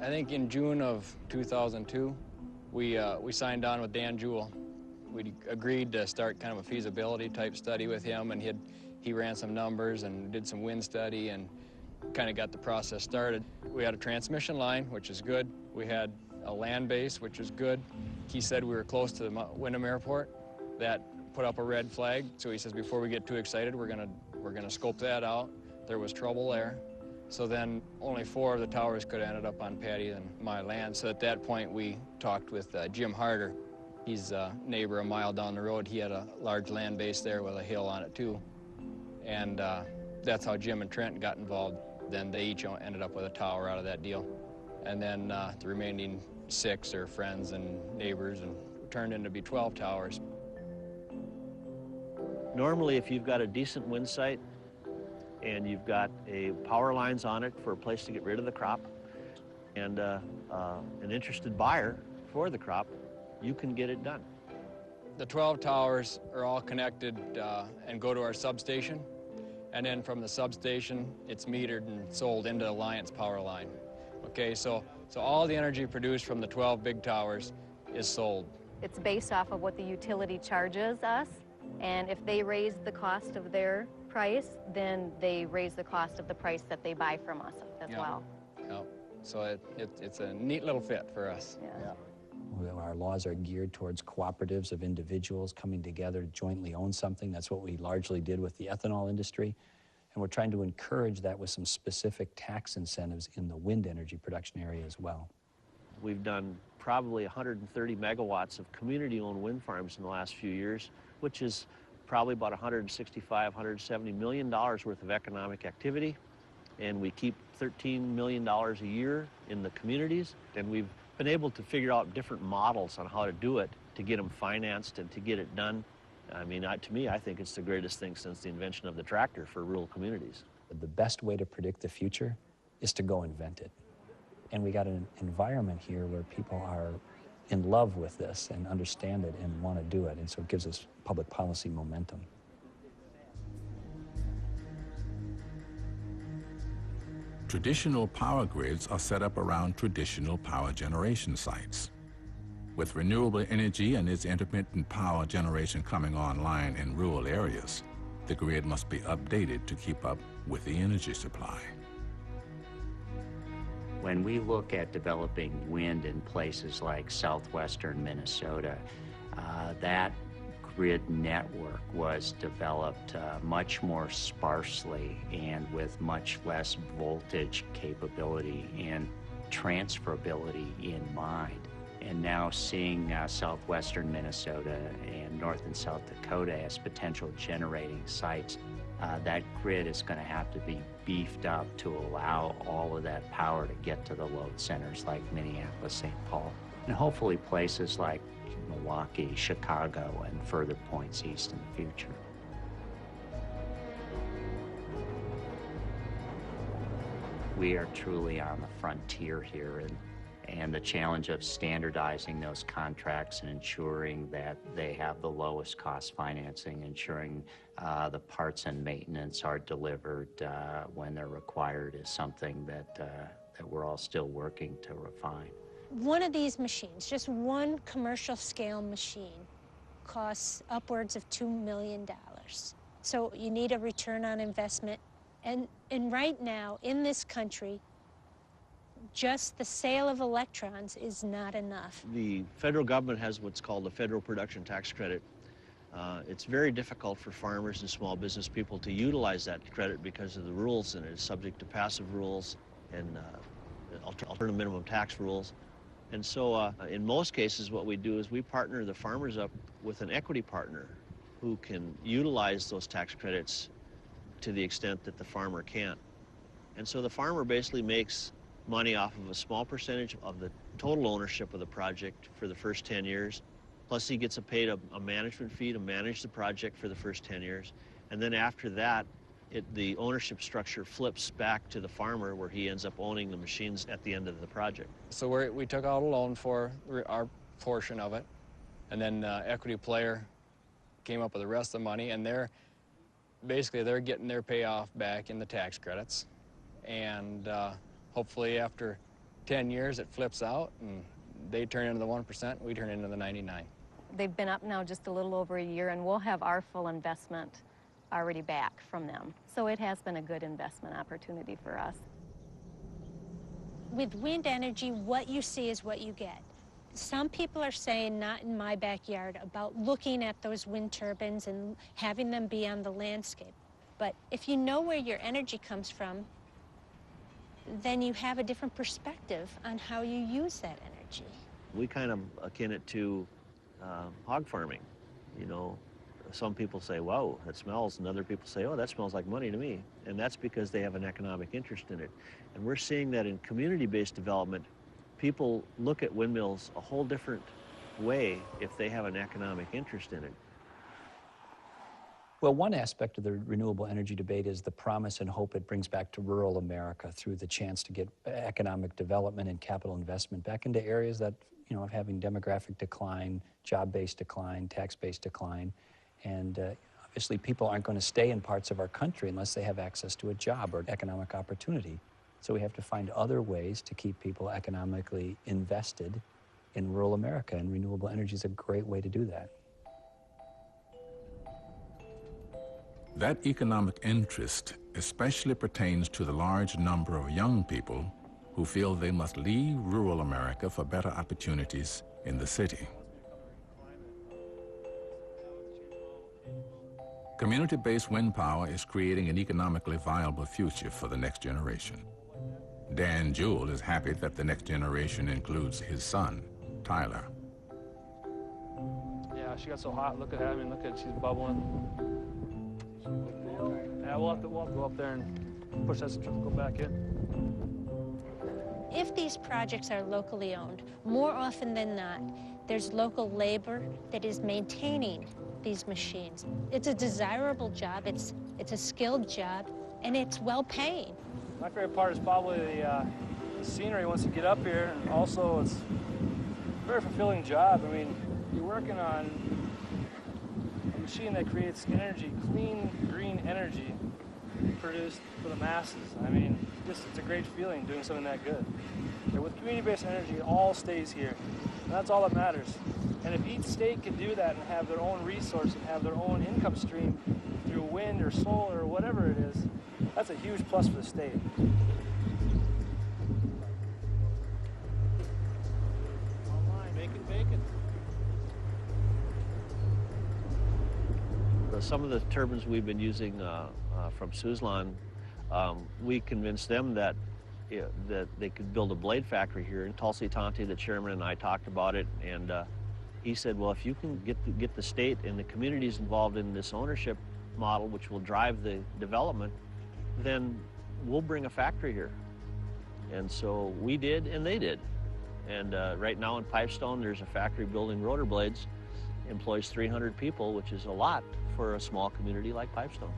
I think in June of 2002, we signed on with Dan Jewell. We agreed to start kind of a feasibility type study with him, and he ran some numbers and did some wind study and kind of got the process started. We had a transmission line, which is good. We had a land base, which is good. He said we were close to the Windham Airport. That put up a red flag, so he says before we get too excited, we're gonna scope that out. There was trouble there. So then only 4 of the towers could have ended up on Patty and my land. So at that point, we talked with Jim Harder. He's a neighbor a mile down the road. He had a large land base there with a hill on it too. And that's how Jim and Trent got involved. Then they each ended up with a tower out of that deal. And then the remaining 6 are friends and neighbors, and turned into be 12 towers. Normally, if you've got a decent wind site and you've got power lines on it for a place to get rid of the crop and an interested buyer for the crop, you can get it done. The 12 towers are all connected and go to our substation. And then from the substation, it's metered and sold into Alliance power line. Okay, so all the energy produced from the 12 big towers is sold. It's based off of what the utility charges us, and if they raise the cost of their price, then they raise the cost of the price that they buy from us as well. Yep. So it's a neat little fit for us. Yeah. Our laws are geared towards cooperatives of individuals coming together to jointly own something. That's what we largely did with the ethanol industry. And we're trying to encourage that with some specific tax incentives in the wind energy production area as well. We've done probably 130 megawatts of community-owned wind farms in the last few years, which is probably about $165, $170 million worth of economic activity. And we keep $13 million a year in the communities. And we've been able to figure out different models on how to do it, to get them financed and to get it done. I mean, to me, I think it's the greatest thing since the invention of the tractor for rural communities. The best way to predict the future is to go invent it. And we got an environment here where people are in love with this and understand it and want to do it. And so it gives us public policy momentum. Traditional power grids are set up around traditional power generation sites. With renewable energy and its intermittent power generation coming online in rural areas, the grid must be updated to keep up with the energy supply. When we look at developing wind in places like southwestern Minnesota, that grid network was developed much more sparsely and with much less voltage capability and transferability in mind. And now seeing southwestern Minnesota and North and South Dakota as potential generating sites, that grid is going to have to be beefed up to allow all of that power to get to the load centers like Minneapolis, St. Paul, and hopefully places like Milwaukee, Chicago, and further points east in the future. We are truly on the frontier here, and the challenge of standardizing those contracts and ensuring that they have the lowest cost financing, ensuring the parts and maintenance are delivered when they're required is something that we're all still working to refine. One of these machines, just one commercial scale machine, costs upwards of $2 million. So you need a return on investment. And right now, in this country, just the sale of electrons is not enough. The federal government has what's called the Federal Production Tax Credit. It's very difficult for farmers and small business people to utilize that credit because of the rules, and it's subject to passive rules and alternative minimum tax rules. And so in most cases, what we do is we partner the farmers up with an equity partner who can utilize those tax credits to the extent that the farmer can't. And so the farmer basically makes money off of a small percentage of the total ownership of the project for the first 10 years. Plus he gets paid a management fee to manage the project for the first 10 years. And then after that, the ownership structure flips back to the farmer where he ends up owning the machines at the end of the project. So we took out a loan for our portion of it, and then Equity Player came up with the rest of the money, and they're getting their payoff back in the tax credits. And hopefully after 10 years it flips out, and they turn into the 1%, we turn into the 99. They've been up now just a little over a year, and we'll have our full investment already back from them. So it has been a good investment opportunity for us. With wind energy, what you see is what you get. Some people are saying, not in my backyard, about looking at those wind turbines and having them be on the landscape. But if you know where your energy comes from, then you have a different perspective on how you use that energy. We kind of akin it to hog farming. You know, some people say, wow, that smells, and other people say, oh, that smells like money to me. And that's because they have an economic interest in it. And we're seeing that in community-based development, people look at windmills a whole different way if they have an economic interest in it. Well, one aspect of the renewable energy debate is the promise and hope it brings back to rural America through the chance to get economic development and capital investment back into areas that, you know, are having demographic decline, job-based decline, tax-based decline. And obviously people aren't going to stay in parts of our country unless they have access to a job or economic opportunity. So we have to find other ways to keep people economically invested in rural America, and renewable energy is a great way to do that. That economic interest especially pertains to the large number of young people who feel they must leave rural America for better opportunities in the city. Community-based wind power is creating an economically viable future for the next generation. Dan Jewell is happy that the next generation includes his son, Tyler. Yeah, she got so hot. Look at her. I mean, look at she's bubbling. Yeah, we'll have to go up there and push that centrifugal back in. If these projects are locally owned, more often than not, there's local labor that is maintaining these machines. It's a desirable job, it's a skilled job, and it's well-paying. My favorite part is probably the scenery once you get up here, and also it's a very fulfilling job. I mean, you're working on a machine that creates energy, clean, green energy produced for the masses. I mean, it's a great feeling doing something that good. And with community-based energy, it all stays here, and that's all that matters. And if each state can do that and have their own resource and have their own income stream through wind or solar or whatever it is, that's a huge plus for the state. Online, making bacon. Some of the turbines we've been using from Suzlon, we convinced them that that they could build a blade factory here. And Tulsi Tanti, the chairman, and I talked about it, and he said, well, if you can get the state and the communities involved in this ownership model, which will drive the development, then we'll bring a factory here. And so we did, and they did. And right now in Pipestone, there's a factory building rotor blades, employs 300 people, which is a lot for a small community like Pipestone.